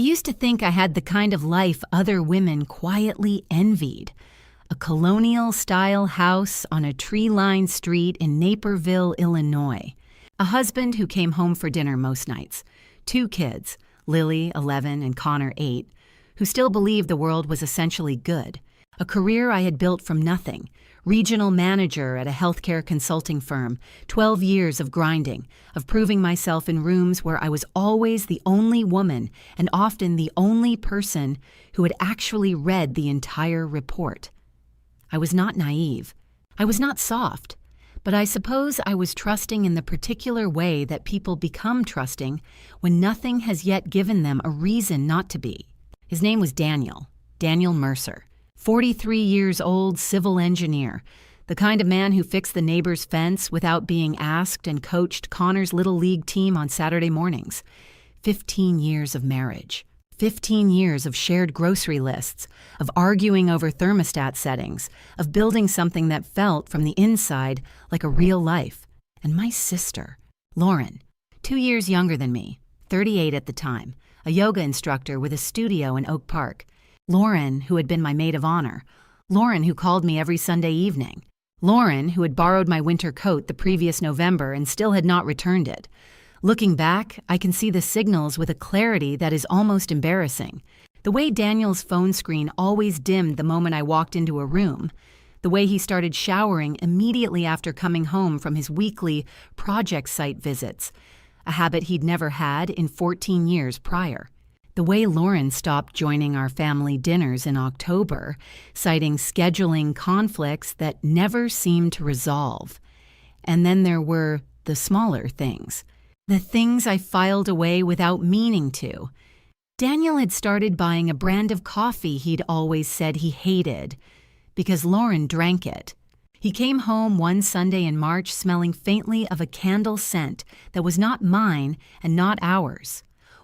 I used to think I had the kind of life other women quietly envied. A colonial-style house on a tree-lined street in Naperville, Illinois. A husband who came home for dinner most nights. 2 kids, Lily, 11, and Connor, 8, who still believed the world was essentially good. A career I had built from nothing. Regional manager at a healthcare consulting firm. 12 years of grinding, of proving myself in rooms where I was always the only woman and often the only person who had actually read the entire report. I was not naive. I was not soft. But I suppose I was trusting in the particular way that people become trusting when nothing has yet given them a reason not to be. His name was Daniel Mercer. 43 years old, civil engineer, the kind of man who fixed the neighbor's fence without being asked and coached Connor's little league team on Saturday mornings. 15 years of marriage. 15 years of shared grocery lists, of arguing over thermostat settings, of building something that felt from the inside like a real life. And my sister, Lauren, 2 years younger than me, 38 at the time, a yoga instructor with a studio in Oak Park. Lauren, who had been my maid of honor. Lauren, who called me every Sunday evening. Lauren, who had borrowed my winter coat the previous November and still had not returned it. Looking back, I can see the signals with a clarity that is almost embarrassing. The way Daniel's phone screen always dimmed the moment I walked into a room. The way he started showering immediately after coming home from his weekly project site visits, a habit he'd never had in 14 years prior. The way Lauren stopped joining our family dinners in October, citing scheduling conflicts that never seemed to resolve. And then there were the smaller things. The things I filed away without meaning to. Daniel had started buying a brand of coffee he'd always said he hated, because Lauren drank it. He came home one Sunday in March smelling faintly of a candle scent that was not mine and not ours.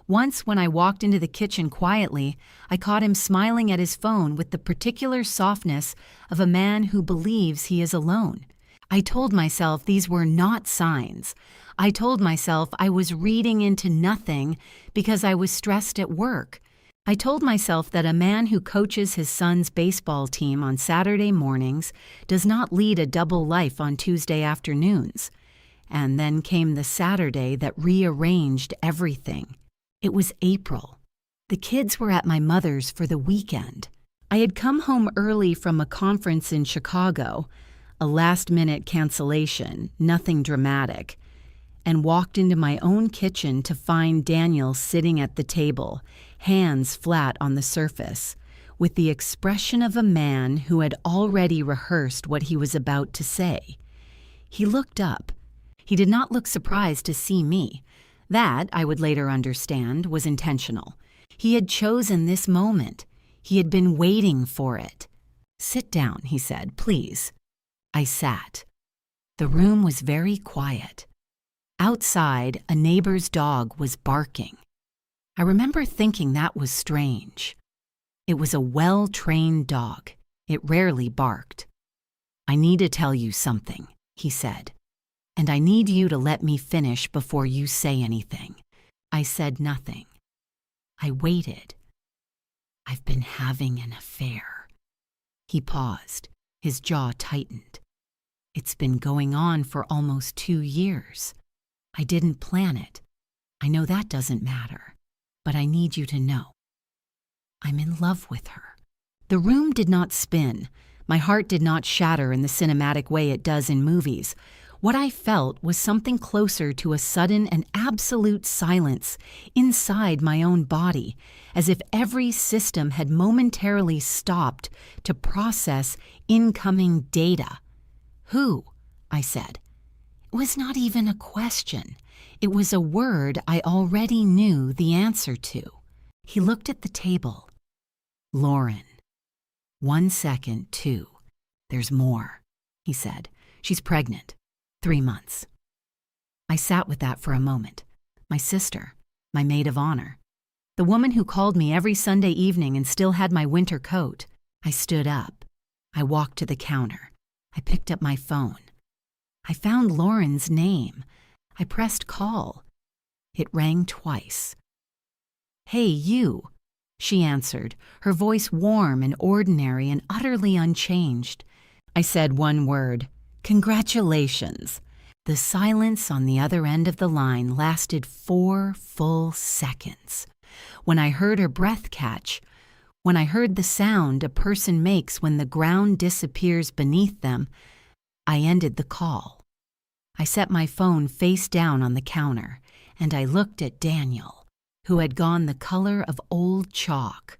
Once, when I walked into the kitchen quietly, I caught him smiling at his phone with the particular softness of a man who believes he is alone. I told myself these were not signs. I told myself I was reading into nothing because I was stressed at work. I told myself that a man who coaches his son's baseball team on Saturday mornings does not lead a double life on Tuesday afternoons. And then came the Saturday that rearranged everything. It was April. The kids were at my mother's for the weekend. I had come home early from a conference in Chicago, a last-minute cancellation, nothing dramatic, and walked into my own kitchen to find Daniel sitting at the table, hands flat on the surface, with the expression of a man who had already rehearsed what he was about to say. He looked up. He did not look surprised to see me. That, I would later understand, was intentional. He had chosen this moment. He had been waiting for it. "Sit down," he said, "please." I sat. The room was very quiet. Outside, a neighbor's dog was barking. I remember thinking that was strange. It was a well-trained dog. It rarely barked. "I need to tell you something," he said. "And I need you to let me finish before you say anything." I said nothing. I waited. "I've been having an affair." He paused. His jaw tightened. "It's been going on for almost 2 years. I didn't plan it. I know that doesn't matter, but I need you to know. I'm in love with her." The room did not spin. My heart did not shatter in the cinematic way it does in movies. What I felt was something closer to a sudden and absolute silence inside my own body, as if every system had momentarily stopped to process incoming data. "Who?" I said. It was not even a question. It was a word I already knew the answer to. He looked at the table. "Lauren." 1 second, 2. "There's more," he said. "She's pregnant. 3 months. I sat with that for a moment. My sister, my maid of honor. The woman who called me every Sunday evening and still had my winter coat. I stood up. I walked to the counter. I picked up my phone. I found Lauren's name. I pressed call. It rang twice. "Hey, you," she answered, her voice warm and ordinary and utterly unchanged. I said one word, "Congratulations." The silence on the other end of the line lasted 4 full seconds. When I heard her breath catch, when I heard the sound a person makes when the ground disappears beneath them, I ended the call. I set my phone face down on the counter, and I looked at Daniel, who had gone the color of old chalk.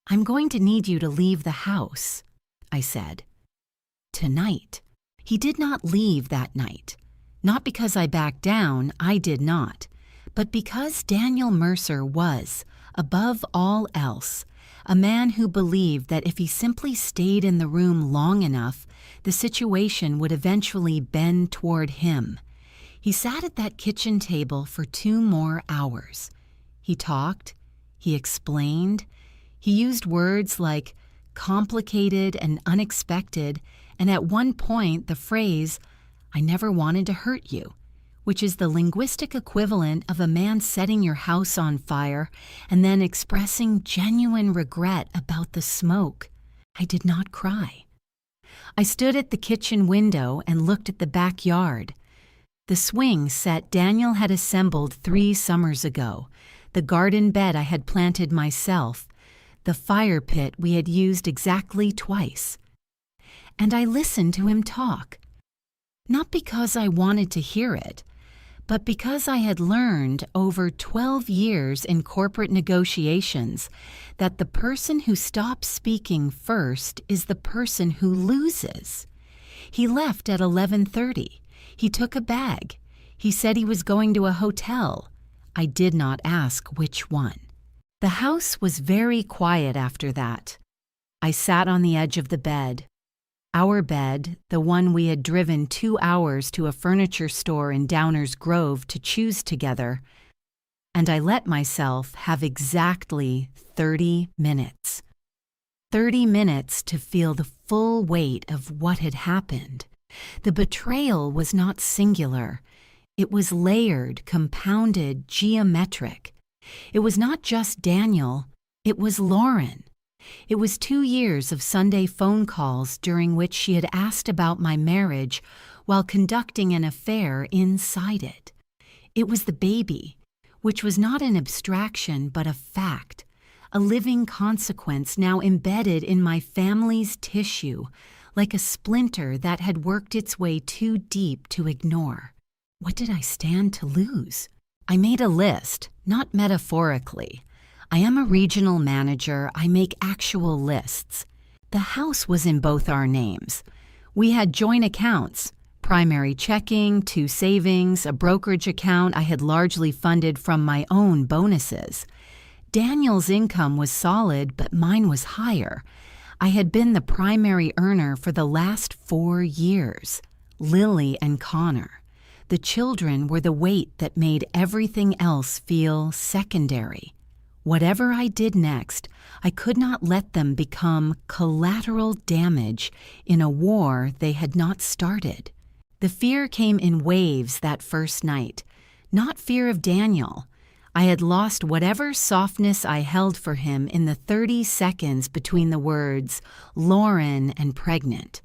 "I'm going to need you to leave the house," I said. "Tonight." He did not leave that night. Not because I backed down, I did not, but because Daniel Mercer was, above all else, a man who believed that if he simply stayed in the room long enough, the situation would eventually bend toward him. He sat at that kitchen table for 2 more hours. He talked, he explained, he used words like complicated and unexpected, and at one point the phrase, "I never wanted to hurt you," which is the linguistic equivalent of a man setting your house on fire and then expressing genuine regret about the smoke. I did not cry. I stood at the kitchen window and looked at the backyard. The swing set Daniel had assembled 3 summers ago, the garden bed I had planted myself, the fire pit we had used exactly twice. And I listened to him talk. Not because I wanted to hear it, but because I had learned over 12 years in corporate negotiations that the person who stops speaking first is the person who loses. He left at 11:30. He took a bag. He said he was going to a hotel. I did not ask which one. The house was very quiet after that. I sat on the edge of the bed. Our bed, the one we had driven 2 hours to a furniture store in Downers Grove to choose together, and I let myself have exactly 30 minutes. 30 minutes to feel the full weight of what had happened. The betrayal was not singular. It was layered, compounded, geometric. It was not just Daniel, it was Lauren. It was 2 years of Sunday phone calls during which she had asked about my marriage while conducting an affair inside it. It was the baby, which was not an abstraction but a fact, a living consequence now embedded in my family's tissue, like a splinter that had worked its way too deep to ignore. What did I stand to lose? I made a list, not metaphorically. I am a regional manager. I make actual lists. The house was in both our names. We had joint accounts, primary checking, 2 savings, a brokerage account I had largely funded from my own bonuses. Daniel's income was solid, but mine was higher. I had been the primary earner for the last 4 years. Lily and Connor. The children were the weight that made everything else feel secondary. Whatever I did next, I could not let them become collateral damage in a war they had not started. The fear came in waves that first night, not fear of Daniel. I had lost whatever softness I held for him in the 30 seconds between the words Lauren and pregnant.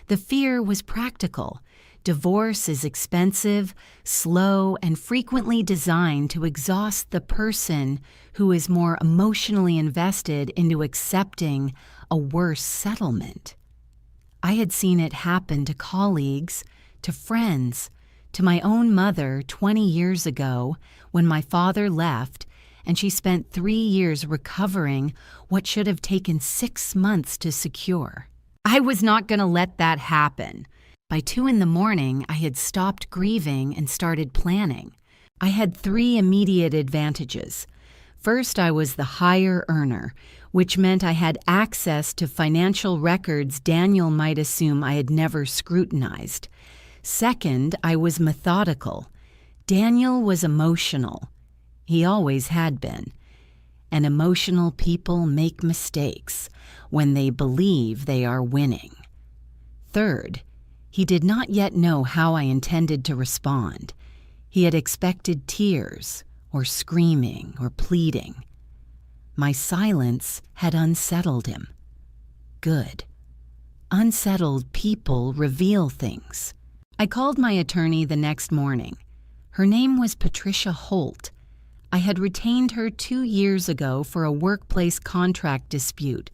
The fear was practical. Divorce is expensive, slow, and frequently designed to exhaust the person who is more emotionally invested into accepting a worse settlement. I had seen it happen to colleagues, to friends, to my own mother 20 years ago when my father left and she spent 3 years recovering what should have taken 6 months to secure. I was not going to let that happen. By 2 a.m, I had stopped grieving and started planning. I had 3 immediate advantages. First, I was the higher earner, which meant I had access to financial records Daniel might assume I had never scrutinized. Second, I was methodical. Daniel was emotional. He always had been. And emotional people make mistakes when they believe they are winning. Third, he did not yet know how I intended to respond. He had expected tears, or screaming or pleading. My silence had unsettled him. Good. Unsettled people reveal things. I called my attorney the next morning. Her name was Patricia Holt. I had retained her 2 years ago for a workplace contract dispute,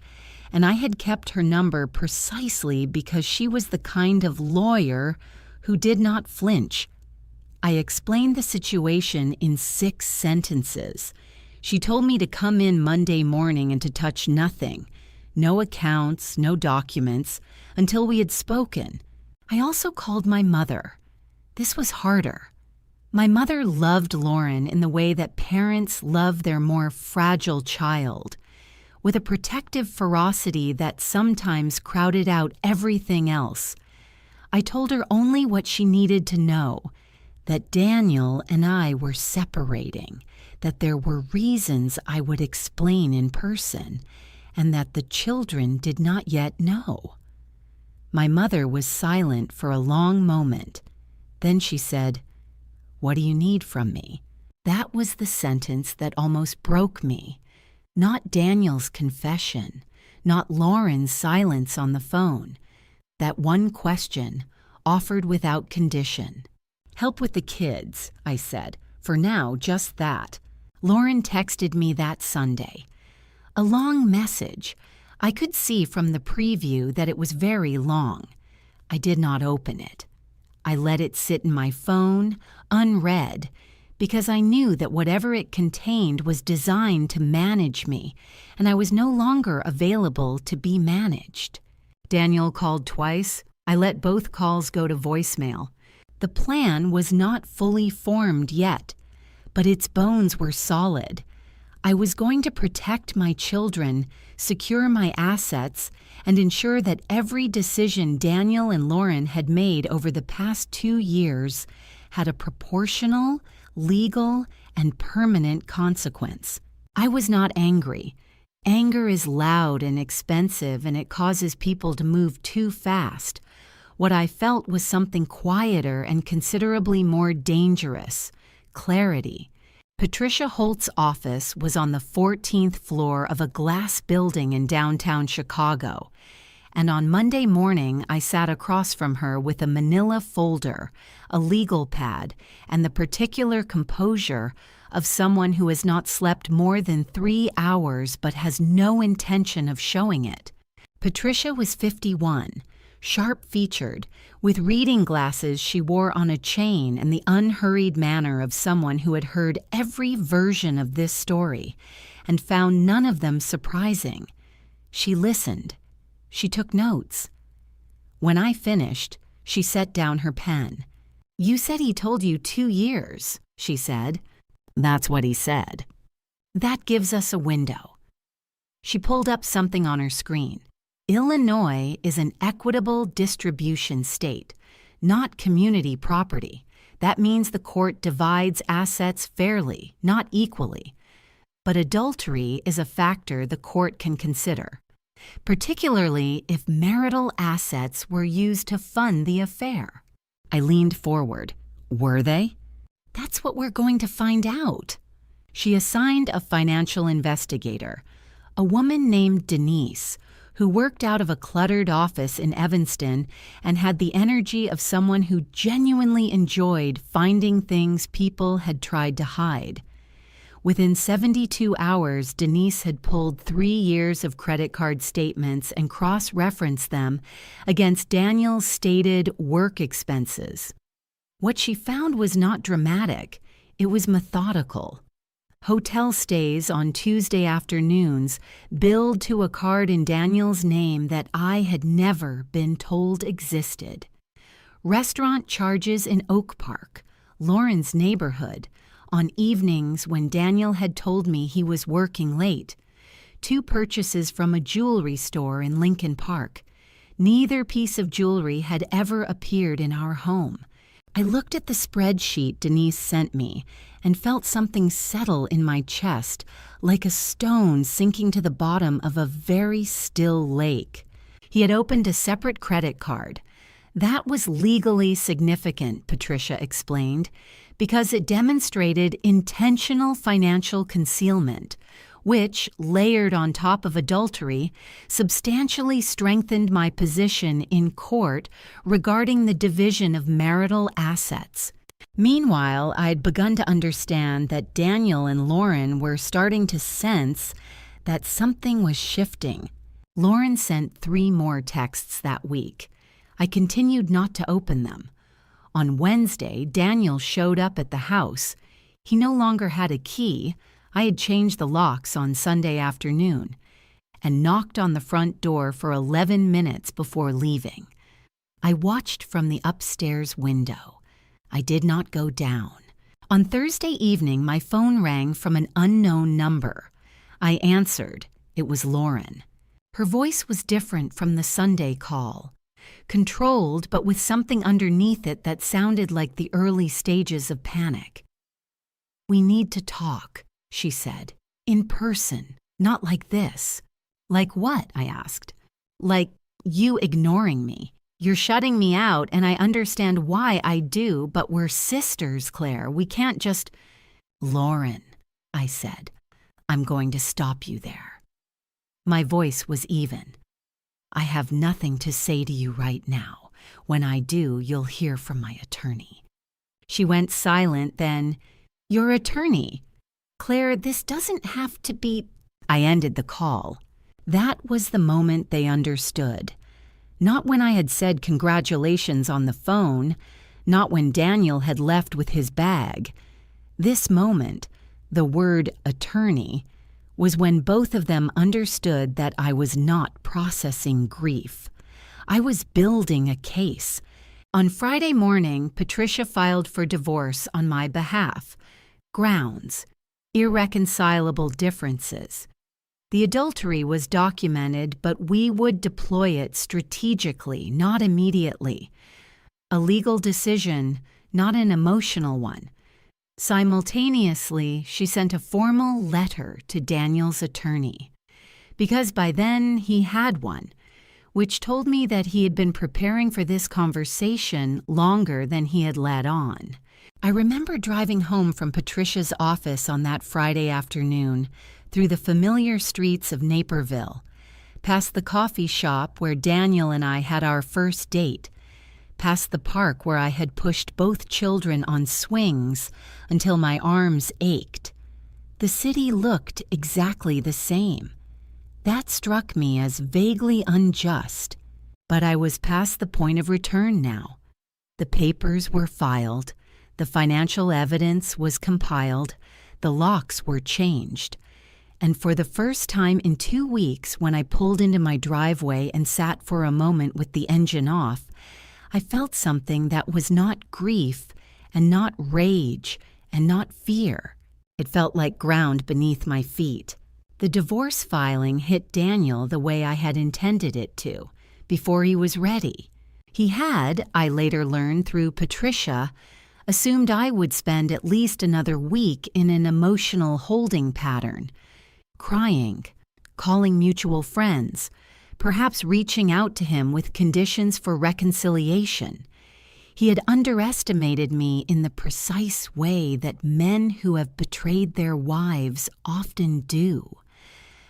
and I had kept her number precisely because she was the kind of lawyer who did not flinch. I explained the situation in 6 sentences. She told me to come in Monday morning and to touch nothing, no accounts, no documents, until we had spoken. I also called my mother. This was harder. My mother loved Lauren in the way that parents love their more fragile child, with a protective ferocity that sometimes crowded out everything else. I told her only what she needed to know, that Daniel and I were separating, that there were reasons I would explain in person, and that the children did not yet know. My mother was silent for a long moment. Then she said, "What do you need from me?" That was the sentence that almost broke me. Not Daniel's confession, not Lauren's silence on the phone. That one question, offered without condition. "Help with the kids," I said. "For now, just that." Lauren texted me that Sunday. A long message. I could see from the preview that it was very long. I did not open it. I let it sit in my phone, unread, because I knew that whatever it contained was designed to manage me, and I was no longer available to be managed. Daniel called twice. I let both calls go to voicemail. The plan was not fully formed yet, but its bones were solid. I was going to protect my children, secure my assets, and ensure that every decision Daniel and Lauren had made over the past 2 years had a proportional, legal, and permanent consequence. I was not angry. Anger is loud and expensive, and it causes people to move too fast. What I felt was something quieter and considerably more dangerous: clarity. Patricia Holt's office was on the 14th floor of a glass building in downtown Chicago, and on Monday morning I sat across from her with a manila folder, a legal pad, and the particular composure of someone who has not slept more than 3 hours but has no intention of showing it. Patricia was 51, sharp-featured, with reading glasses she wore on a chain and the unhurried manner of someone who had heard every version of this story and found none of them surprising. She listened. She took notes. When I finished, she set down her pen. "You said he told you 2 years," she said. "That's what he said." "That gives us a window." She pulled up something on her screen. Illinois is an equitable distribution state, not community property. That means the court divides assets fairly, not equally. But adultery is a factor the court can consider, particularly if marital assets were used to fund the affair. I leaned forward. Were they? That's what we're going to find out. She assigned a financial investigator, a woman named Denise, who worked out of a cluttered office in Evanston and had the energy of someone who genuinely enjoyed finding things people had tried to hide. Within 72 hours, Denise had pulled 3 years of credit card statements and cross-referenced them against Daniel's stated work expenses. What she found was not dramatic, it was methodical. Hotel stays on Tuesday afternoons billed to a card in Daniel's name that I had never been told existed. Restaurant charges in Oak Park, Lauren's neighborhood, on evenings when Daniel had told me he was working late. 2 purchases from a jewelry store in Lincoln Park. Neither piece of jewelry had ever appeared in our home. I looked at the spreadsheet Denise sent me and felt something settle in my chest, like a stone sinking to the bottom of a very still lake. He had opened a separate credit card. That was legally significant, Patricia explained, because it demonstrated intentional financial concealment, which, layered on top of adultery, substantially strengthened my position in court regarding the division of marital assets. Meanwhile, I'd begun to understand that Daniel and Lauren were starting to sense that something was shifting. Lauren sent 3 more texts that week. I continued not to open them. On Wednesday, Daniel showed up at the house. He no longer had a key. I had changed the locks on Sunday afternoon, and knocked on the front door for 11 minutes before leaving. I watched from the upstairs window. I did not go down. On Thursday evening, my phone rang from an unknown number. I answered. It was Lauren. Her voice was different from the Sunday call. Controlled, but with something underneath it that sounded like the early stages of panic. "We need to talk," she said. "In person, not like this." "Like what?" I asked. "Like you ignoring me. You're shutting me out, and I understand why I do, but we're sisters, Claire. We can't just—" "Lauren," I said, "I'm going to stop you there." My voice was even. "I have nothing to say to you right now. When I do, you'll hear from my attorney." She went silent, then, "Your attorney? Claire, this doesn't have to be—" I ended the call. That was the moment they understood. Not when I had said congratulations on the phone, not when Daniel had left with his bag. This moment, the word attorney, was when both of them understood that I was not processing grief. I was building a case. On Friday morning, Patricia filed for divorce on my behalf. Grounds: irreconcilable differences. The adultery was documented, but we would deploy it strategically, not immediately. A legal decision, not an emotional one. Simultaneously, she sent a formal letter to Daniel's attorney, because by then he had one, which told me that he had been preparing for this conversation longer than he had let on. I remember driving home from Patricia's office on that Friday afternoon through the familiar streets of Naperville, past the coffee shop where Daniel and I had our first date, past the park where I had pushed both children on swings until my arms ached. The city looked exactly the same. That struck me as vaguely unjust, but I was past the point of return now. The papers were filed, the financial evidence was compiled, the locks were changed, and for the first time in 2 weeks, when I pulled into my driveway and sat for a moment with the engine off, I felt something that was not grief and not rage and not fear. It felt like ground beneath my feet. The divorce filing hit Daniel the way I had intended it to, before he was ready. He had, I later learned through Patricia, assumed I would spend at least another week in an emotional holding pattern, crying, calling mutual friends, perhaps reaching out to him with conditions for reconciliation. He had underestimated me in the precise way that men who have betrayed their wives often do,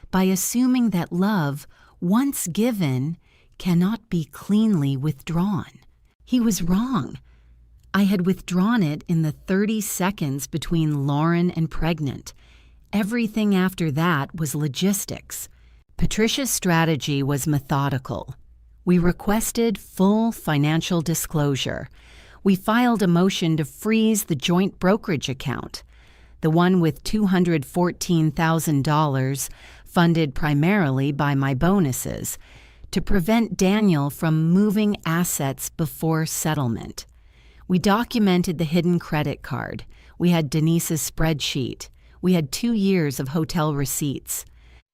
by assuming that love, once given, cannot be cleanly withdrawn. He was wrong. I had withdrawn it in the 30 seconds between Lauren and pregnant. Everything after that was logistics. Patricia's strategy was methodical. We requested full financial disclosure. We filed a motion to freeze the joint brokerage account, the one with $214,000 funded primarily by my bonuses, to prevent Daniel from moving assets before settlement. We documented the hidden credit card. We had Denise's spreadsheet. We had 2 years of hotel receipts.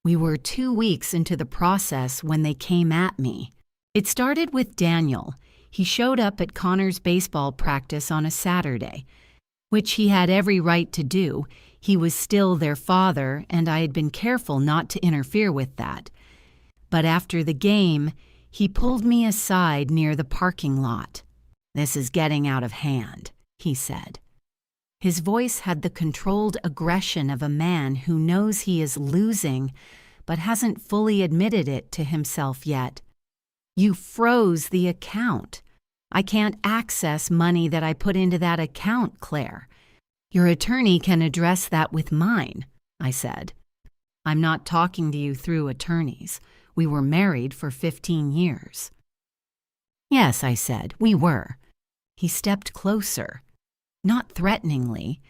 We were 2 weeks into the process when they came at me. It started with Daniel. He showed up at Connor's baseball practice on a Saturday, which he had every right to do. He was still their father, and I had been careful not to interfere with that. But after the game, He pulled me aside near the parking lot. "This is getting out of hand," he said. His voice had the controlled aggression of a man who knows he is losing but hasn't fully admitted it to himself yet. "You froze the account. I can't access money that I put into that account, Claire. Your attorney can address that with mine," I said. "I'm not talking to you through attorneys. We were married for 15 years. "Yes," I said, "we were." He stepped closer, not threateningly.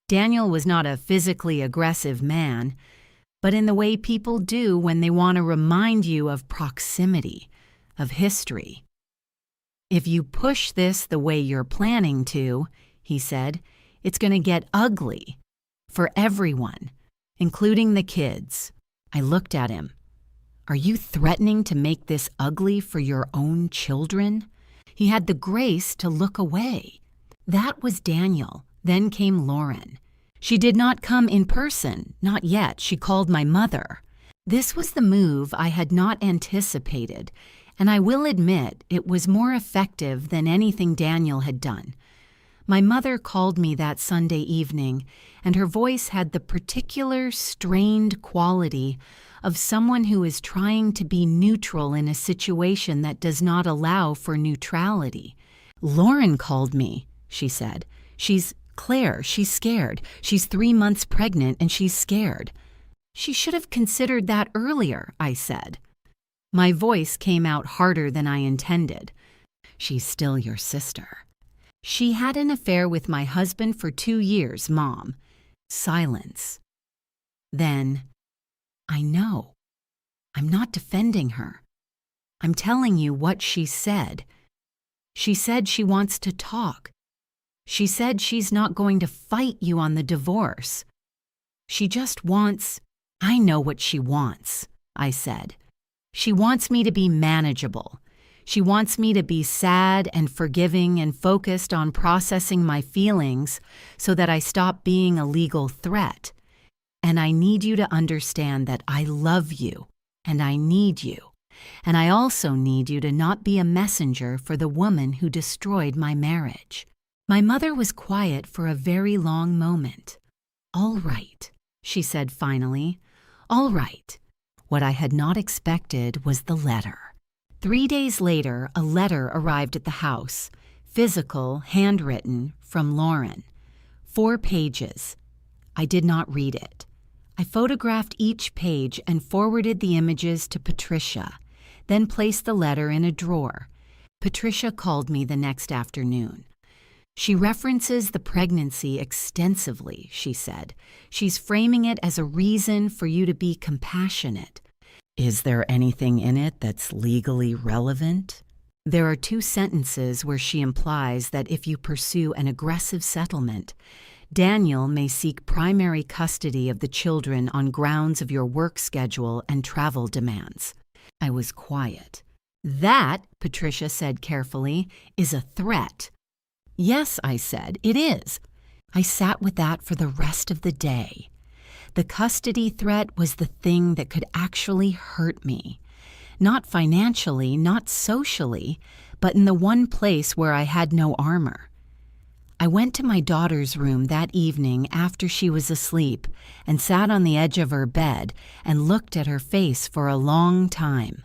Daniel was not a physically aggressive man, but in the way people do when they want to remind you of proximity, of history. "If you push this the way you're planning to," he said, "it's going to get ugly for everyone, including the kids." I looked at him. "Are you threatening to make this ugly for your own children?" He had the grace to look away. That was Daniel. Then came Lauren. She did not come in person, not yet. She called my mother. This was the move I had not anticipated, and I will admit it was more effective than anything Daniel had done. My mother called me that Sunday evening, and her voice had the particular strained quality of someone who is trying to be neutral in a situation that does not allow for neutrality. "Lauren called me," she said. Claire, she's scared. She's 3 months pregnant and she's scared." "She should have considered that earlier," I said. My voice came out harder than I intended. "She's still your sister." "She had an affair with my husband for 2 years, Mom." Silence. Then, "I know. I'm not defending her. I'm telling you what she said. She said she wants to talk. She said she's not going to fight you on the divorce. She just wants—" "I know what she wants," I said. "She wants me to be manageable. She wants me to be sad and forgiving and focused on processing my feelings so that I stop being a legal threat. And I need you to understand that I love you, and I need you. And I also need you to not be a messenger for the woman who destroyed my marriage." My mother was quiet for a very long moment. "All right," she said finally. "All right." What I had not expected was the letter. 3 days later, a letter arrived at the house, physical, handwritten, from Lauren. 4 pages. I did not read it. I photographed each page and forwarded the images to Patricia, then placed the letter in a drawer. Patricia called me the next afternoon. "She references the pregnancy extensively," she said. "She's framing it as a reason for you to be compassionate." "Is there anything in it that's legally relevant?" There are 2 sentences where she implies that if you pursue an aggressive settlement, Daniel may seek primary custody of the children on grounds of your work schedule and travel demands. I was quiet. "That," Patricia said carefully, "is a threat." "Yes," I said, "it is." I sat with that for the rest of the day. The custody threat was the thing that could actually hurt me. Not financially, not socially, but in the one place where I had no armor. I went to my daughter's room that evening after she was asleep and sat on the edge of her bed and looked at her face for a long time.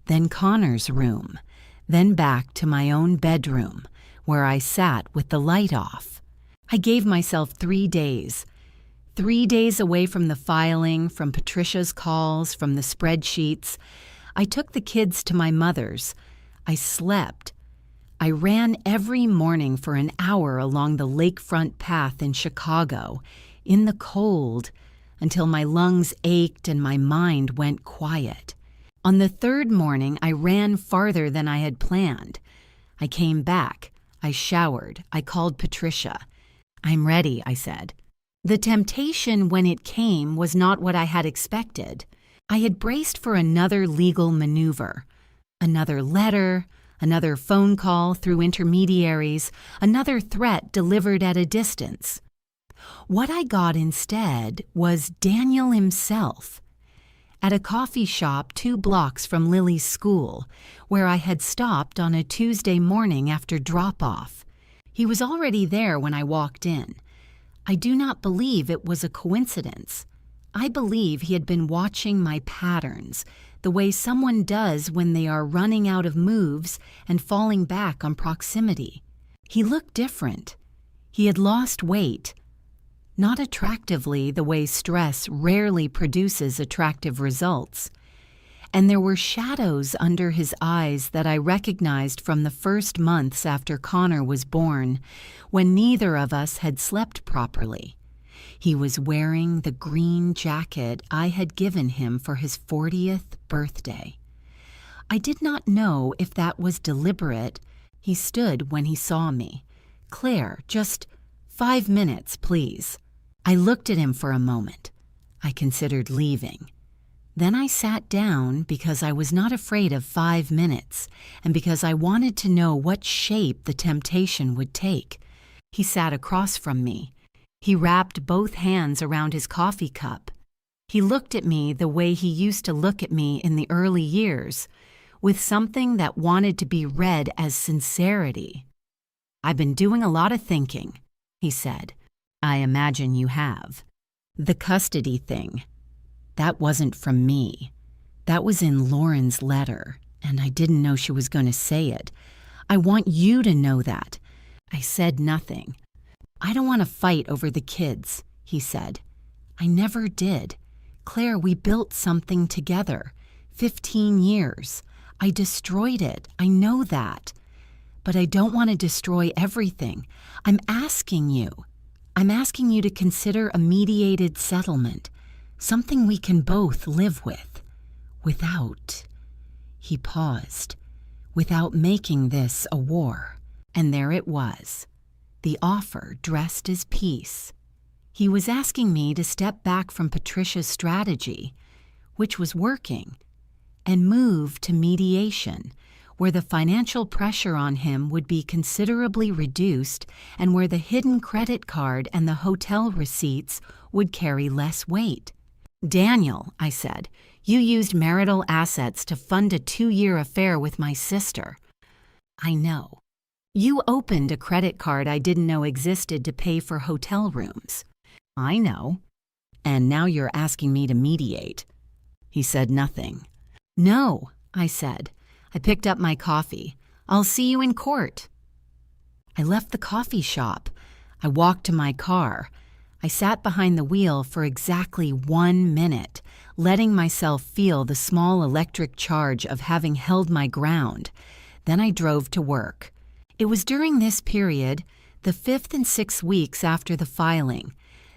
Then Connor's room, then back to my own bedroom, where I sat with the light off. I gave myself 3 days. 3 days away from the filing, from Patricia's calls, from the spreadsheets. I took the kids to my mother's. I slept. I ran every morning for an hour along the lakefront path in Chicago, in the cold, until my lungs ached and my mind went quiet. On the 3rd morning, I ran farther than I had planned. I came back. I showered. I called Patricia. "I'm ready," I said. The temptation when it came was not what I had expected. I had braced for another legal maneuver, another letter, another phone call through intermediaries, another threat delivered at a distance. What I got instead was Daniel himself. at a coffee shop 2 blocks from Lily's school, where I had stopped on a Tuesday morning after drop-off. He was already there when I walked in. I do not believe it was a coincidence. I believe he had been watching my patterns, the way someone does when they are running out of moves and falling back on proximity. He looked different. He had lost weight. Not attractively, the way stress rarely produces attractive results. And there were shadows under his eyes that I recognized from the first months after Connor was born, when neither of us had slept properly. He was wearing the green jacket I had given him for his 40th birthday. I did not know if that was deliberate. He stood when he saw me. "Claire, just 5 minutes, please." I looked at him for a moment. I considered leaving. Then I sat down because I was not afraid of 5 minutes and because I wanted to know what shape the temptation would take. He sat across from me. He wrapped both hands around his coffee cup. He looked at me the way he used to look at me in the early years, with something that wanted to be read as sincerity. "I've been doing a lot of thinking," he said. "I imagine you have. The custody thing. That wasn't from me. That was in Lauren's letter, and I didn't know she was going to say it. I want you to know that." I said nothing. "I don't want to fight over the kids," he said. "I never did. Claire, we built something together. 15 years. I destroyed it. I know that. But I don't want to destroy everything. I'm asking you to consider a mediated settlement, something we can both live with, without," he paused, "without making this a war." And there it was, the offer dressed as peace. He was asking me to step back from Patricia's strategy, which was working, and move to mediation, where the financial pressure on him would be considerably reduced and where the hidden credit card and the hotel receipts would carry less weight. "Daniel," I said, "you used marital assets to fund a 2-year affair with my sister." "I know. You opened a credit card I didn't know existed to pay for hotel rooms." "I know. And now you're asking me to mediate." He said nothing. "No," I said. I picked up my coffee. "I'll see you in court." I left the coffee shop. I walked to my car. I sat behind the wheel for exactly 1 minute, letting myself feel the small electric charge of having held my ground. Then I drove to work. It was during this period, the 5th and 6th weeks after the filing,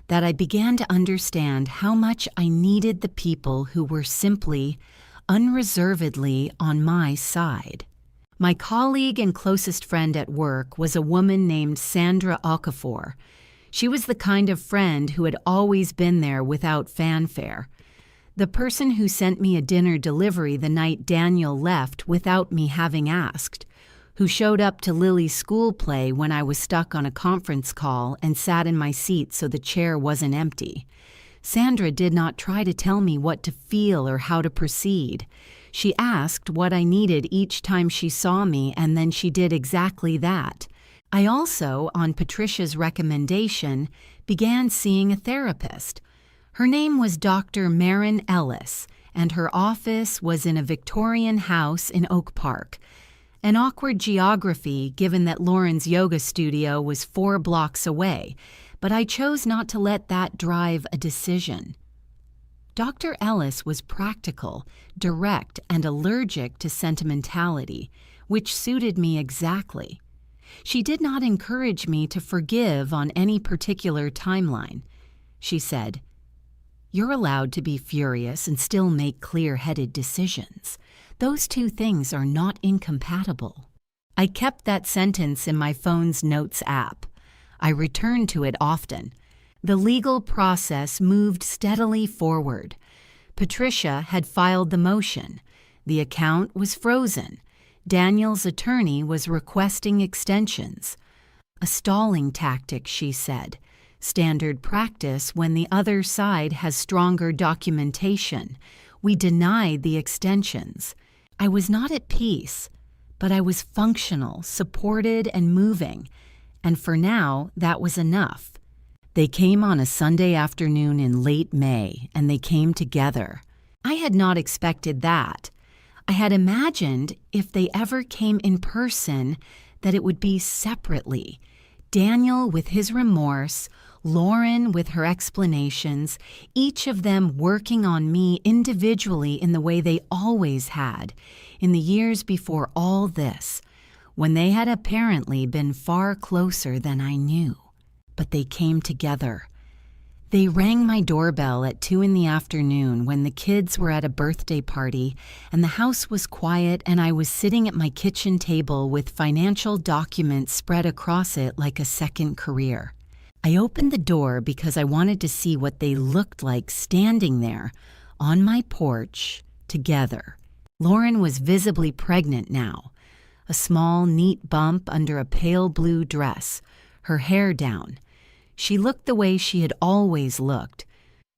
that I began to understand how much I needed the people who were simply, unreservedly on my side. My colleague and closest friend at work was a woman named Sandra Okafor. She was the kind of friend who had always been there without fanfare. The person who sent me a dinner delivery the night Daniel left without me having asked, who showed up to Lily's school play when I was stuck on a conference call and sat in my seat so the chair wasn't empty. Sandra did not try to tell me what to feel or how to proceed. She asked what I needed each time she saw me, and then she did exactly that. I also, on Patricia's recommendation, began seeing a therapist. Her name was Dr. Marin Ellis, and her office was in a Victorian house in Oak Park. An awkward geography, given that Lauren's yoga studio was 4 blocks away, but I chose not to let that drive a decision. Dr. Ellis was practical, direct, and allergic to sentimentality, which suited me exactly. She did not encourage me to forgive on any particular timeline. She said, "You're allowed to be furious and still make clear-headed decisions. Those 2 things are not incompatible." I kept that sentence in my phone's notes app. I returned to it often. The legal process moved steadily forward. Patricia had filed the motion. The account was frozen. Daniel's attorney was requesting extensions. A stalling tactic, she said. Standard practice when the other side has stronger documentation, We denied the extensions. I was not at peace, but I was functional, supported, and moving, and for now, that was enough. They came on a Sunday afternoon in late May, and they came together. I had not expected that. I had imagined if they ever came in person that it would be separately. Daniel with his remorse, Lauren with her explanations, each of them working on me individually in the way they always had, in the years before all this, when they had apparently been far closer than I knew. But they came together. They rang my doorbell at 2 p.m. when the kids were at a birthday party and the house was quiet and I was sitting at my kitchen table with financial documents spread across it like a second career. I opened the door because I wanted to see what they looked like standing there on my porch together. Lauren was visibly pregnant now, a small, neat bump under a pale blue dress, her hair down. She looked the way she had always looked,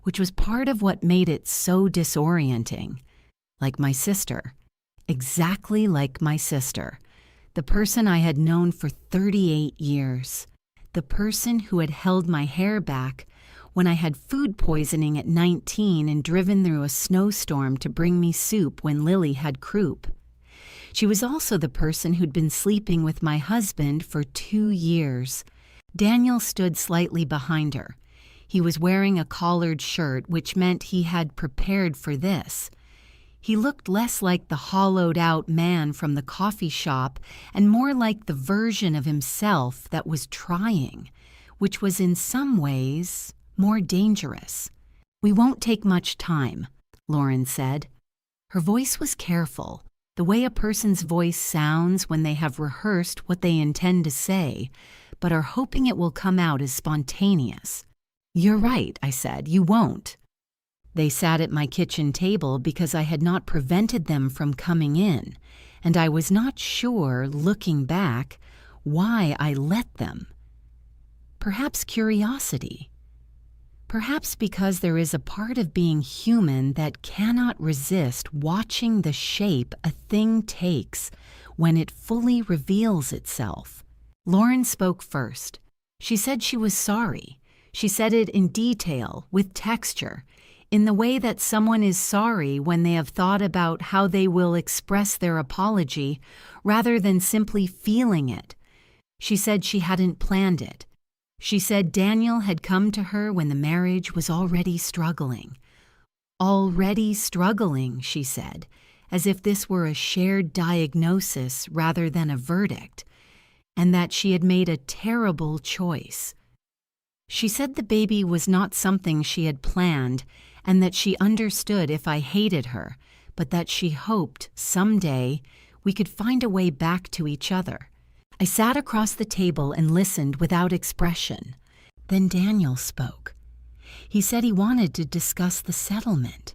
which was part of what made it so disorienting. Like my sister. Exactly like my sister. The person I had known for 38 years. The person who had held my hair back when I had food poisoning at 19 and driven through a snowstorm to bring me soup when Lily had croup. She was also the person who'd been sleeping with my husband for 2 years. Daniel stood slightly behind her. He was wearing a collared shirt, which meant he had prepared for this. He looked less like the hollowed-out man from the coffee shop and more like the version of himself that was trying, which was in some ways more dangerous. "We won't take much time," Lauren said. Her voice was careful, the way a person's voice sounds when they have rehearsed what they intend to say, but are hoping it will come out as spontaneous. "You're right," I said, "you won't." They sat at my kitchen table because I had not prevented them from coming in, and I was not sure, looking back, why I let them. Perhaps curiosity. Perhaps because there is a part of being human that cannot resist watching the shape a thing takes when it fully reveals itself. Lauren spoke first. She said she was sorry. She said it in detail, with texture, in the way that someone is sorry when they have thought about how they will express their apology rather than simply feeling it. She said she hadn't planned it. She said Daniel had come to her when the marriage was already struggling. Already struggling, she said, as if this were a shared diagnosis rather than a verdict, and that she had made a terrible choice. She said the baby was not something she had planned and that she understood if I hated her, but that she hoped someday we could find a way back to each other. I sat across the table and listened without expression. Then Daniel spoke. He said he wanted to discuss the settlement.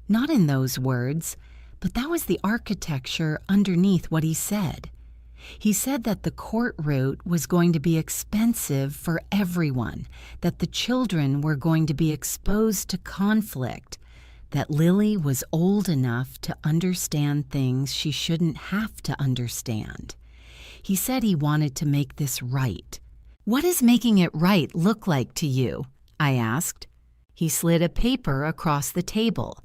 Not in those words, but that was the architecture underneath what he said. He said that the court route was going to be expensive for everyone, that the children were going to be exposed to conflict, that Lily was old enough to understand things she shouldn't have to understand. He said he wanted to make this right. "What does making it right look like to you?" I asked. He slid a paper across the table.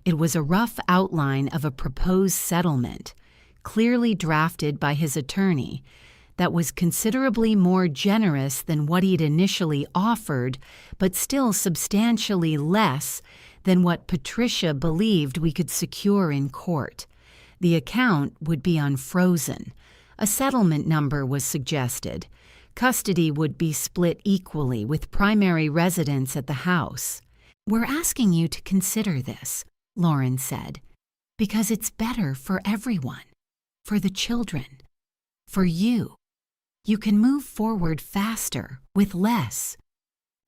It was a rough outline of a proposed settlement, clearly drafted by his attorney, that was considerably more generous than what he'd initially offered, but still substantially less than what Patricia believed we could secure in court. The account would be unfrozen. A settlement number was suggested. Custody would be split equally with primary residence at the house. "We're asking you to consider this," Lauren said, "because it's better for everyone. For the children. For you. You can move forward faster, with less."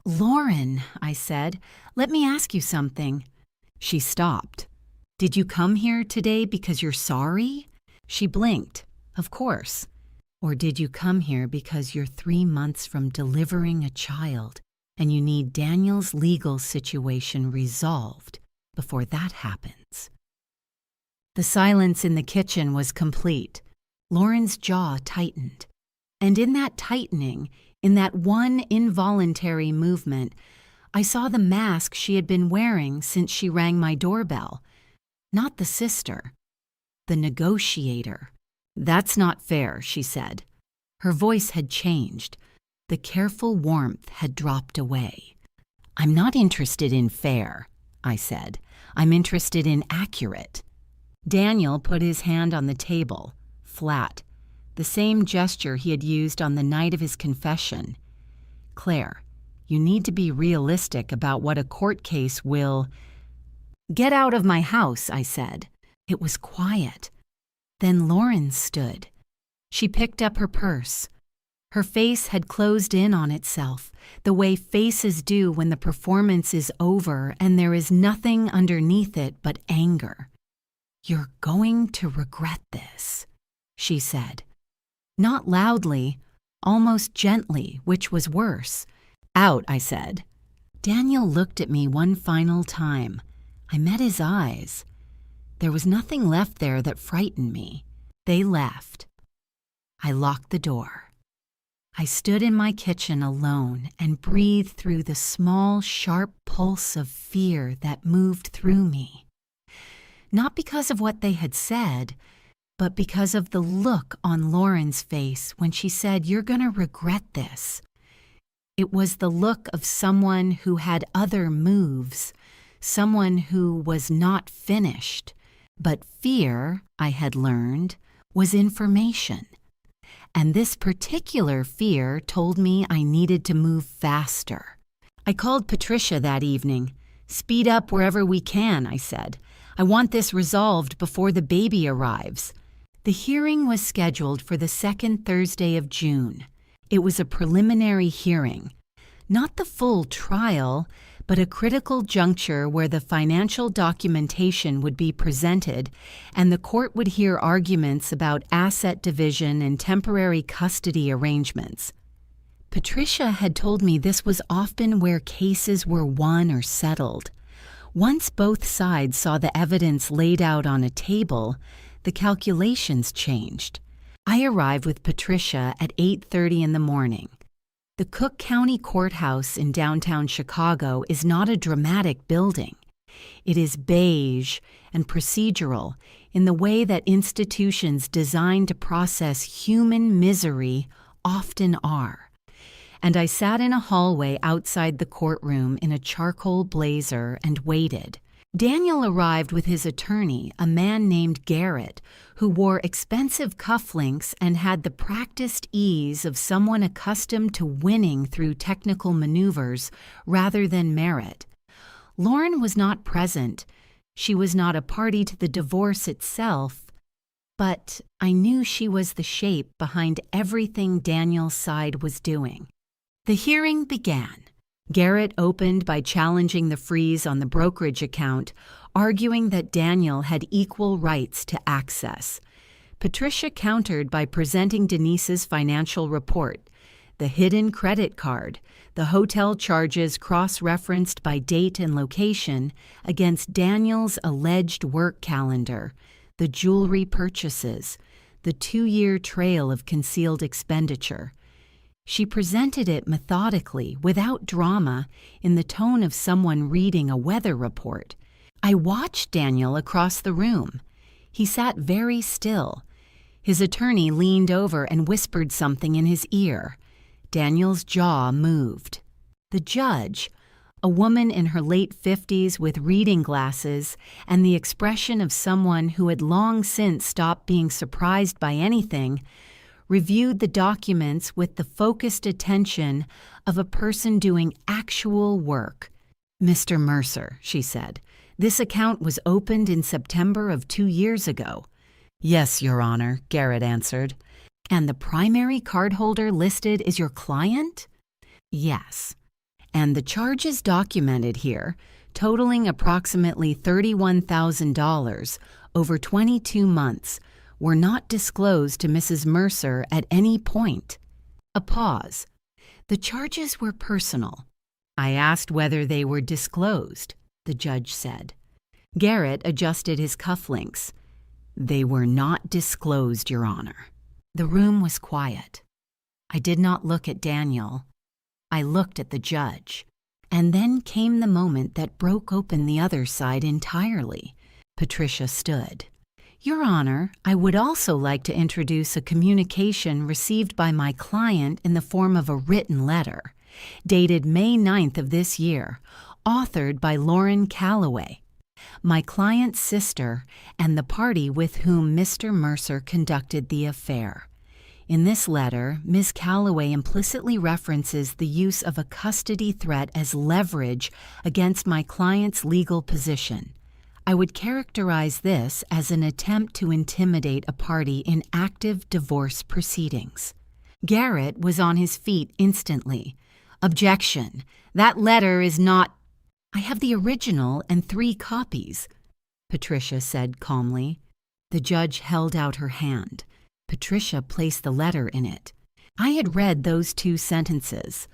"Lauren," I said, "let me ask you something." She stopped. "Did you come here today because you're sorry?" She blinked. "Of course. Or did you come here because you're 3 months from delivering a child and you need Daniel's legal situation resolved?" before that happens. The silence in the kitchen was complete. Lauren's jaw tightened. And in that tightening, in that one involuntary movement, I saw the mask she had been wearing since she rang my doorbell. Not the sister, the negotiator. "That's not fair," she said. Her voice had changed. The careful warmth had dropped away. "I'm not interested in fair," I said. "I'm interested in accurate." Daniel put his hand on the table, flat, the same gesture he had used on the night of his confession. "Claire, you need to be realistic about what a court case will—" "Get out of my house," I said. It was quiet. Then Lauren stood. She picked up her purse. Her face had closed in on itself, the way faces do when the performance is over and there is nothing underneath it but anger. "You're going to regret this," she said. Not loudly, almost gently, which was worse. "Out," I said. Daniel looked at me one final time. I met his eyes. There was nothing left there that frightened me. They left. I locked the door. I stood in my kitchen alone and breathed through the small, sharp pulse of fear that moved through me. Not because of what they had said, but because of the look on Lauren's face when she said, "You're going to regret this." It was the look of someone who had other moves, someone who was not finished. But fear, I had learned, was information. And this particular fear told me I needed to move faster. I called Patricia that evening. "Speed up wherever we can," I said. "I want this resolved before the baby arrives." The hearing was scheduled for the second Thursday of June. It was a preliminary hearing. Not the full trial, but a critical juncture where the financial documentation would be presented and the court would hear arguments about asset division and temporary custody arrangements. Patricia had told me this was often where cases were won or settled. Once both sides saw the evidence laid out on a table, the calculations changed. I arrived with Patricia at 8:30 in the morning. The Cook County Courthouse in downtown Chicago is not a dramatic building. It is beige and procedural in the way that institutions designed to process human misery often are. And I sat in a hallway outside the courtroom in a charcoal blazer and waited. Daniel arrived with his attorney, a man named Garrett, who wore expensive cufflinks and had the practiced ease of someone accustomed to winning through technical maneuvers rather than merit. Lauren was not present. She was not a party to the divorce itself, but I knew she was the shape behind everything Daniel's side was doing. The hearing began. Garrett opened by challenging the freeze on the brokerage account, arguing that Daniel had equal rights to access. Patricia countered by presenting Denise's financial report, the hidden credit card, the hotel charges cross-referenced by date and location against Daniel's alleged work calendar, the jewelry purchases, the 2-year trail of concealed expenditure. She presented it methodically, without drama, in the tone of someone reading a weather report. I watched Daniel across the room. He sat very still. His attorney leaned over and whispered something in his ear. Daniel's jaw moved. The judge, a woman in her late 50s with reading glasses and the expression of someone who had long since stopped being surprised by anything, reviewed the documents with the focused attention of a person doing actual work. "Mr. Mercer," she said, "this account was opened in September of 2 years ago." "Yes, Your Honor," Garrett answered. "And the primary cardholder listed is your client?" "Yes. And the charges documented here, totaling approximately $31,000 over 22 months, were not disclosed to Mrs. Mercer at any point." A pause. "The charges were personal." "I asked whether they were disclosed," the judge said. Garrett adjusted his cufflinks. "They were not disclosed, Your Honor." The room was quiet. I did not look at Daniel. I looked at the judge. And then came the moment that broke open the other side entirely. Patricia stood. "Your Honor, I would also like to introduce a communication received by my client in the form of a written letter, dated May 9th of this year, authored by Lauren Calloway, my client's sister and the party with whom Mr. Mercer conducted the affair. In this letter, Ms. Calloway implicitly references the use of a custody threat as leverage against my client's legal position. I would characterize this as an attempt to intimidate a party in active divorce proceedings." Garrett was on his feet instantly. "Objection! That letter is not—" "I have the original and 3 copies," Patricia said calmly. The judge held out her hand. Patricia placed the letter in it. I had read those 2 sentences,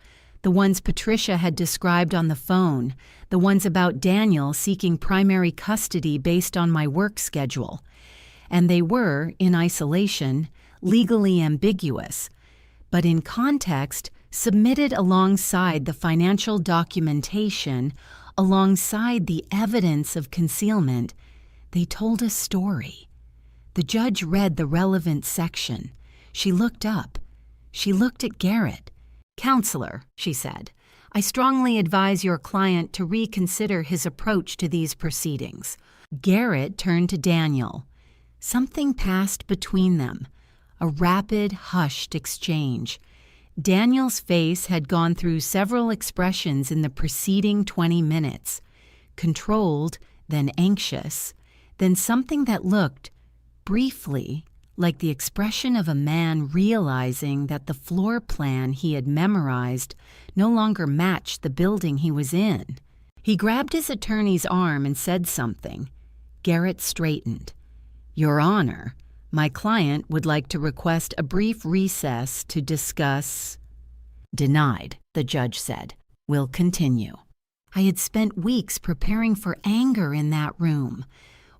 the ones Patricia had described on the phone, the ones about Daniel seeking primary custody based on my work schedule, and they were, in isolation, legally ambiguous, but in context, submitted alongside the financial documentation, alongside the evidence of concealment, they told a story. The judge read the relevant section. She looked up. She looked at Garrett. "Counselor," she said, "I strongly advise your client to reconsider his approach to these proceedings." Garrett turned to Daniel. Something passed between them, a rapid, hushed exchange. Daniel's face had gone through several expressions in the preceding 20 minutes. Controlled, then anxious, then something that looked, briefly, like the expression of a man realizing that the floor plan he had memorized no longer matched the building he was in. He grabbed his attorney's arm and said something. Garrett straightened. "Your Honor, my client would like to request a brief recess to discuss—" "Denied," the judge said. "We'll continue." I had spent weeks preparing for anger in that room.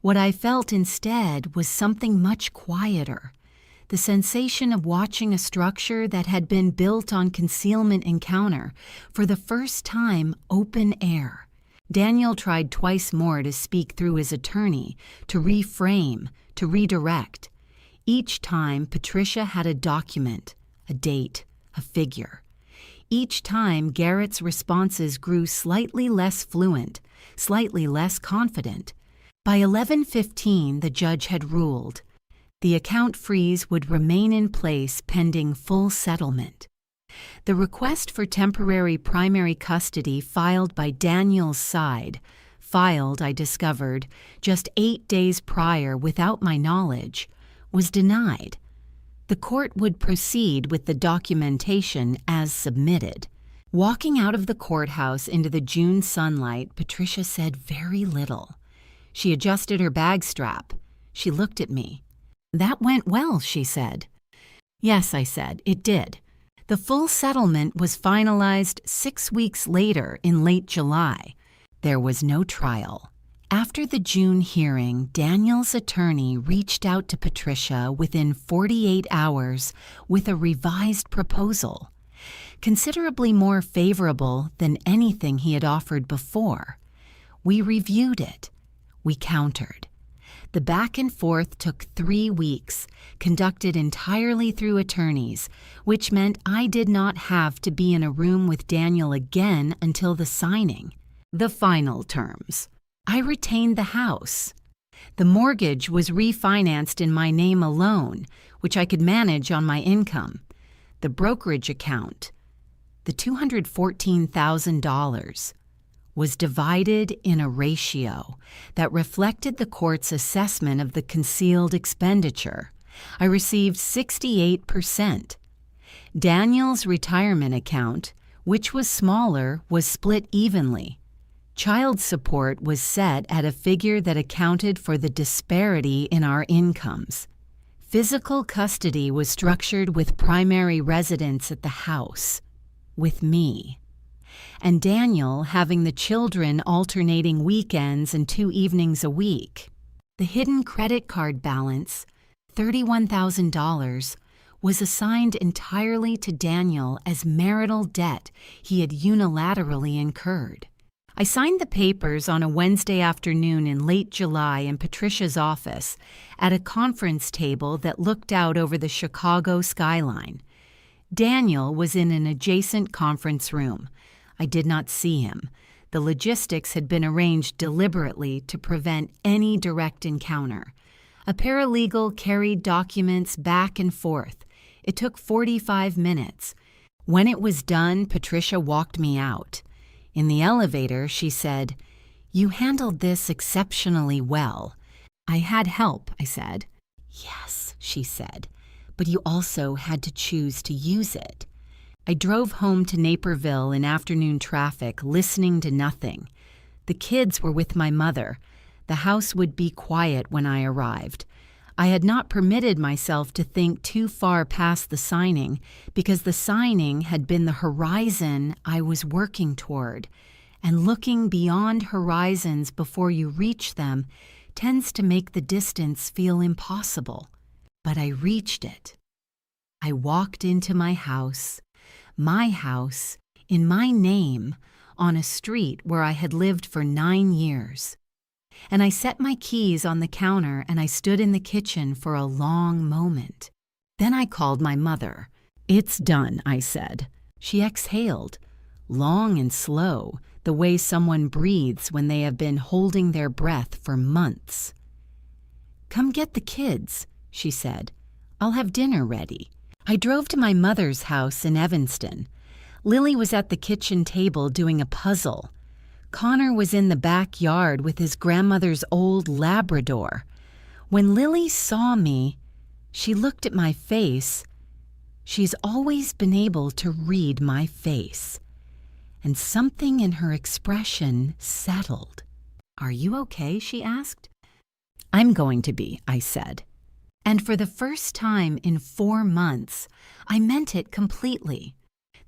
What I felt instead was something much quieter, the sensation of watching a structure that had been built on concealment encounter, for the first time open air. Daniel tried twice more to speak through his attorney, to reframe, to redirect. Each time, Patricia had a document, a date, a figure. Each time, Garrett's responses grew slightly less fluent, slightly less confident. By 11:15, the judge had ruled. The account freeze would remain in place pending full settlement. The request for temporary primary custody filed by Daniel's side, filed, I discovered, just 8 days prior without my knowledge, was denied. The court would proceed with the documentation as submitted. Walking out of the courthouse into the June sunlight, Patricia said very little. She adjusted her bag strap. She looked at me. "That went well," she said. "Yes," I said, "it did." The full settlement was finalized 6 weeks later in late July. There was no trial. After the June hearing, Daniel's attorney reached out to Patricia within 48 hours with a revised proposal, considerably more favorable than anything he had offered before. We reviewed it. We countered. The back and forth took 3 weeks, conducted entirely through attorneys, which meant I did not have to be in a room with Daniel again until the signing. The final terms. I retained the house. The mortgage was refinanced in my name alone, which I could manage on my income. The brokerage account, the $214,000, was divided in a ratio that reflected the court's assessment of the concealed expenditure. I received 68%. Daniel's retirement account, which was smaller, was split evenly. Child support was set at a figure that accounted for the disparity in our incomes. Physical custody was structured with primary residence at the house, with me. and Daniel having the children alternating weekends and 2 evenings a week. The hidden credit card balance, $31,000, was assigned entirely to Daniel as marital debt he had unilaterally incurred. I signed the papers on a Wednesday afternoon in late July in Patricia's office at a conference table that looked out over the Chicago skyline. Daniel was in an adjacent conference room. I did not see him. The logistics had been arranged deliberately to prevent any direct encounter. A paralegal carried documents back and forth. It took 45 minutes. When it was done, Patricia walked me out. In the elevator, she said, "You handled this exceptionally well." "I had help," I said. "Yes," she said, "but you also had to choose to use it." I drove home to Naperville in afternoon traffic, listening to nothing. The kids were with my mother. The house would be quiet when I arrived. I had not permitted myself to think too far past the signing because the signing had been the horizon I was working toward, and looking beyond horizons before you reach them tends to make the distance feel impossible. But I reached it. I walked into my house, in my name, on a street where I had lived for 9 years. And I set my keys on the counter and I stood in the kitchen for a long moment. Then I called my mother. "It's done," I said. She exhaled, long and slow, the way someone breathes when they have been holding their breath for months. "Come get the kids," she said. "I'll have dinner ready." I drove to my mother's house in Evanston. Lily was at the kitchen table doing a puzzle. Connor was in the backyard with his grandmother's old Labrador. When Lily saw me, she looked at my face. She's always been able to read my face. And something in her expression settled. "Are you okay?" she asked. "I'm going to be," I said. And for the first time in 4 months, I meant it completely.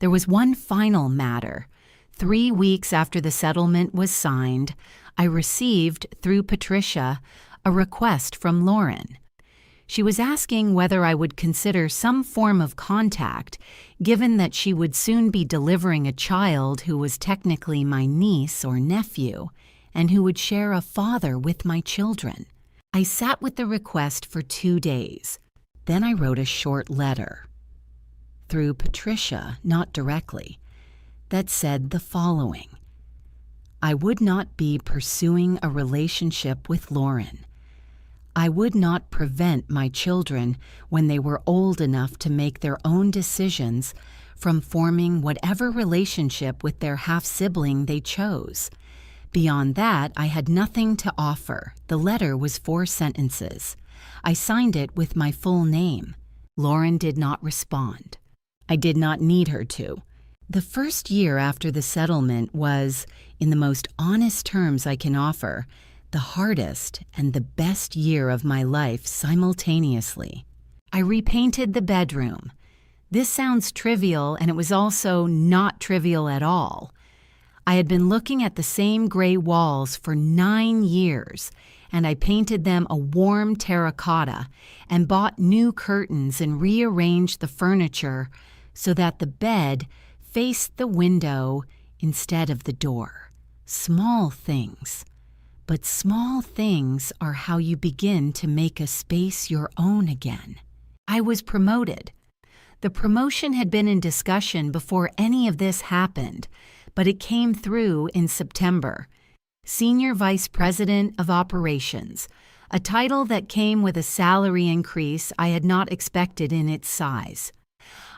There was one final matter. 3 weeks after the settlement was signed, I received, through Patricia, a request from Lauren. She was asking whether I would consider some form of contact, given that she would soon be delivering a child who was technically my niece or nephew, and who would share a father with my children. I sat with the request for 2 days. Then I wrote a short letter. Through Patricia, not directly, that said the following: I would not be pursuing a relationship with Lauren. I would not prevent my children, when they were old enough to make their own decisions, from forming whatever relationship with their half-sibling they chose. Beyond that, I had nothing to offer. The letter was 4 sentences. I signed it with my full name. Lauren did not respond. I did not need her to. The first year after the settlement was, in the most honest terms I can offer, the hardest and the best year of my life simultaneously. I repainted the bedroom. This sounds trivial, and it was also not trivial at all. I had been looking at the same gray walls for 9 years, and I painted them a warm terracotta and bought new curtains and rearranged the furniture so that the bed faced the window instead of the door. Small things. But small things are how you begin to make a space your own again. I was promoted. The promotion had been in discussion before any of this happened, but it came through in September. Senior Vice President of Operations, a title that came with a salary increase I had not expected in its size.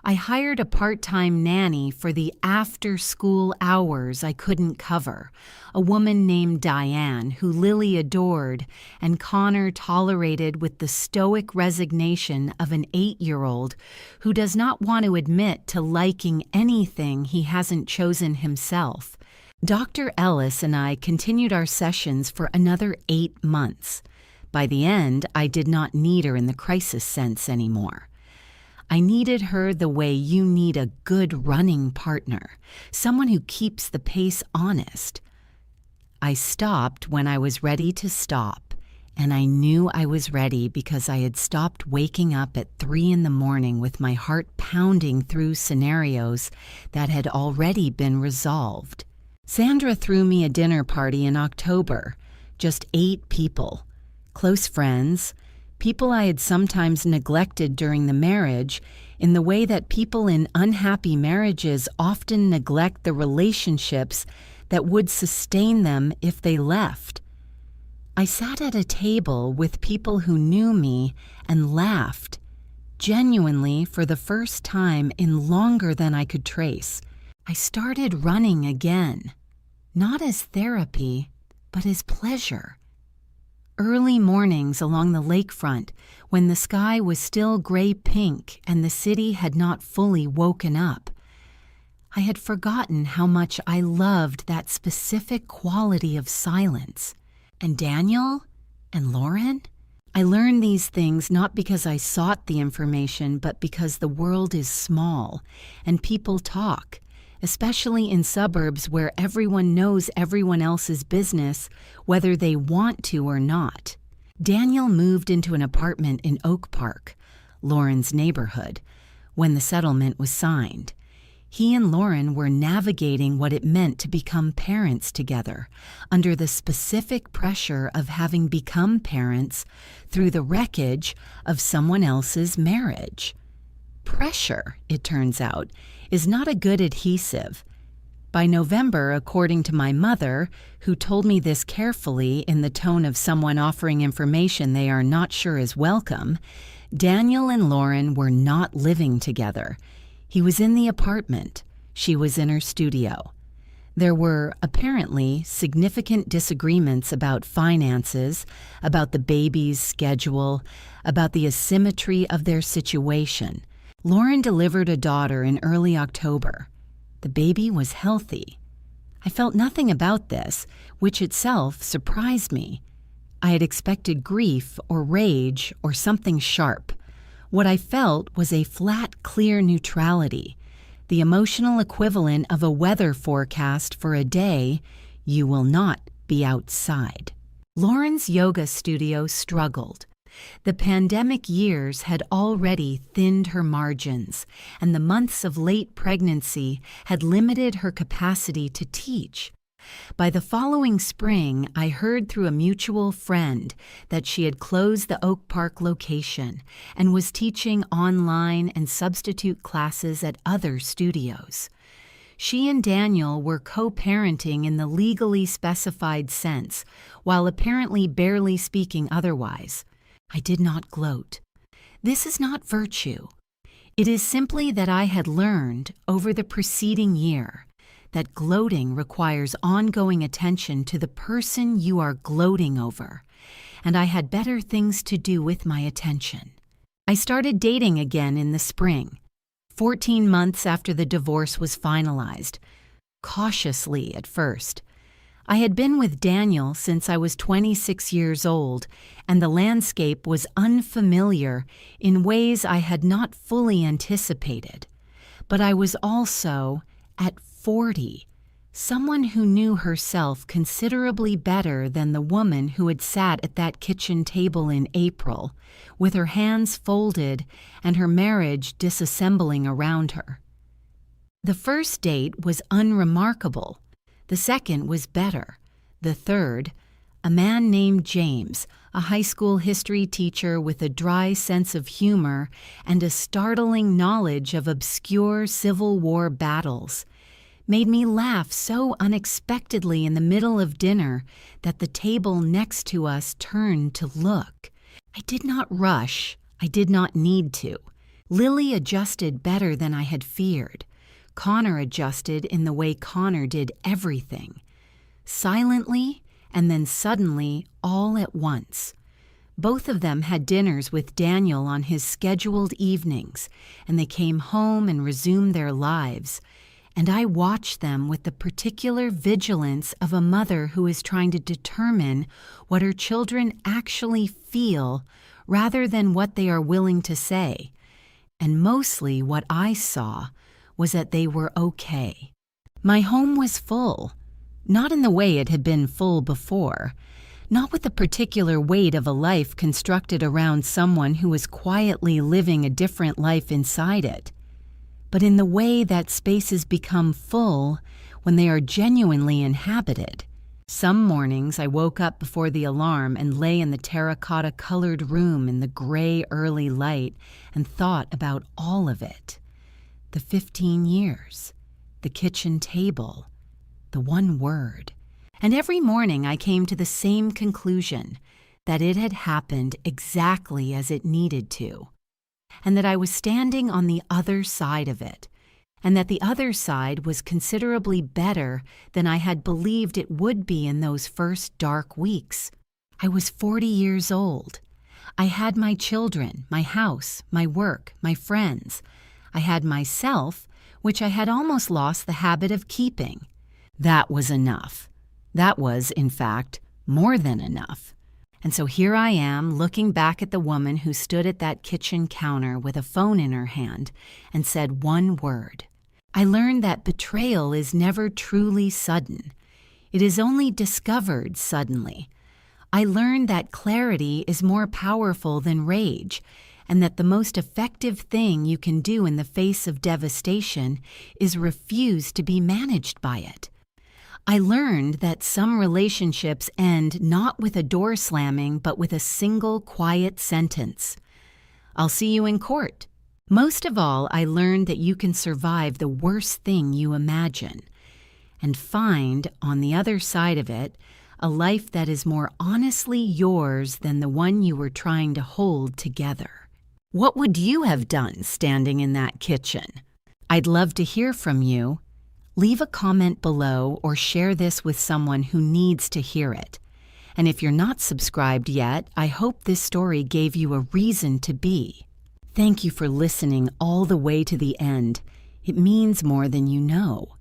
I hired a part-time nanny for the after-school hours I couldn't cover, a woman named Diane who Lily adored and Connor tolerated with the stoic resignation of an 8-year-old who does not want to admit to liking anything he hasn't chosen himself. Dr. Ellis and I continued our sessions for another 8 months. By the end, I did not need her in the crisis sense anymore. I needed her the way you need a good running partner, someone who keeps the pace honest. I stopped when I was ready to stop, and I knew I was ready because I had stopped waking up at 3 in the morning with my heart pounding through scenarios that had already been resolved. Sandra threw me a dinner party in October, just 8 people, close friends, people I had sometimes neglected during the marriage in the way that people in unhappy marriages often neglect the relationships that would sustain them if they left. I sat at a table with people who knew me and laughed, genuinely for the first time in longer than I could trace. I started running again, not as therapy, but as pleasure. Early mornings along the lakefront, when the sky was still gray-pink and the city had not fully woken up. I had forgotten how much I loved that specific quality of silence. And Daniel? And Lauren? I learned these things not because I sought the information, but because the world is small and people talk, especially in suburbs where everyone knows everyone else's business, whether they want to or not. Daniel moved into an apartment in Oak Park, Lauren's neighborhood, when the settlement was signed. He and Lauren were navigating what it meant to become parents together, under the specific pressure of having become parents through the wreckage of someone else's marriage. Pressure, it turns out, is not a good adhesive. By November, according to my mother, who told me this carefully in the tone of someone offering information they are not sure is welcome, Daniel and Lauren were not living together. He was in the apartment. She was in her studio. There were, apparently, significant disagreements about finances, about the baby's schedule, about the asymmetry of their situation. Lauren delivered a daughter in early October. The baby was healthy. I felt nothing about this, which itself surprised me. I had expected grief or rage or something sharp. What I felt was a flat, clear neutrality, the emotional equivalent of a weather forecast for a day you will not be outside. Lauren's yoga studio struggled. The pandemic years had already thinned her margins, and the months of late pregnancy had limited her capacity to teach. By the following spring, I heard through a mutual friend that she had closed the Oak Park location and was teaching online and substitute classes at other studios. She and Daniel were co-parenting in the legally specified sense, while apparently barely speaking otherwise. I did not gloat. This is not virtue. It is simply that I had learned over the preceding year that gloating requires ongoing attention to the person you are gloating over, and I had better things to do with my attention. I started dating again in the spring, 14 months after the divorce was finalized, cautiously at first. I had been with Daniel since I was 26 years old, and the landscape was unfamiliar in ways I had not fully anticipated. But I was also, at 40, someone who knew herself considerably better than the woman who had sat at that kitchen table in April, with her hands folded and her marriage disassembling around her. The first date was unremarkable. The second was better. The third, a man named James, a high school history teacher with a dry sense of humor and a startling knowledge of obscure Civil War battles, made me laugh so unexpectedly in the middle of dinner that the table next to us turned to look. I did not rush. I did not need to. Lily adjusted better than I had feared. Connor adjusted in the way Connor did everything. Silently and then suddenly all at once. Both of them had dinners with Daniel on his scheduled evenings, and they came home and resumed their lives. And I watched them with the particular vigilance of a mother who is trying to determine what her children actually feel rather than what they are willing to say. and mostly what I saw was that they were okay. My home was full, not in the way it had been full before, not with the particular weight of a life constructed around someone who was quietly living a different life inside it, but in the way that spaces become full when they are genuinely inhabited. Some mornings I woke up before the alarm and lay in the terracotta-colored room in the gray early light and thought about all of it. The 15 years, the kitchen table, the one word. And every morning I came to the same conclusion, that it had happened exactly as it needed to, and that I was standing on the other side of it, and that the other side was considerably better than I had believed it would be in those first dark weeks. I was 40 years old. I had my children, my house, my work, my friends. I had myself, which I had almost lost the habit of keeping. That was enough. That was, in fact, more than enough. And so here I am, looking back at the woman who stood at that kitchen counter with a phone in her hand and said one word. I learned that betrayal is never truly sudden. It is only discovered suddenly. I learned that clarity is more powerful than rage, and that the most effective thing you can do in the face of devastation is refuse to be managed by it. I learned that some relationships end not with a door slamming, but with a single quiet sentence. I'll see you in court. Most of all, I learned that you can survive the worst thing you imagine and find, on the other side of it, a life that is more honestly yours than the one you were trying to hold together. What would you have done standing in that kitchen? I'd love to hear from you. Leave a comment below or share this with someone who needs to hear it. And if you're not subscribed yet, I hope this story gave you a reason to be. Thank you for listening all the way to the end. It means more than you know.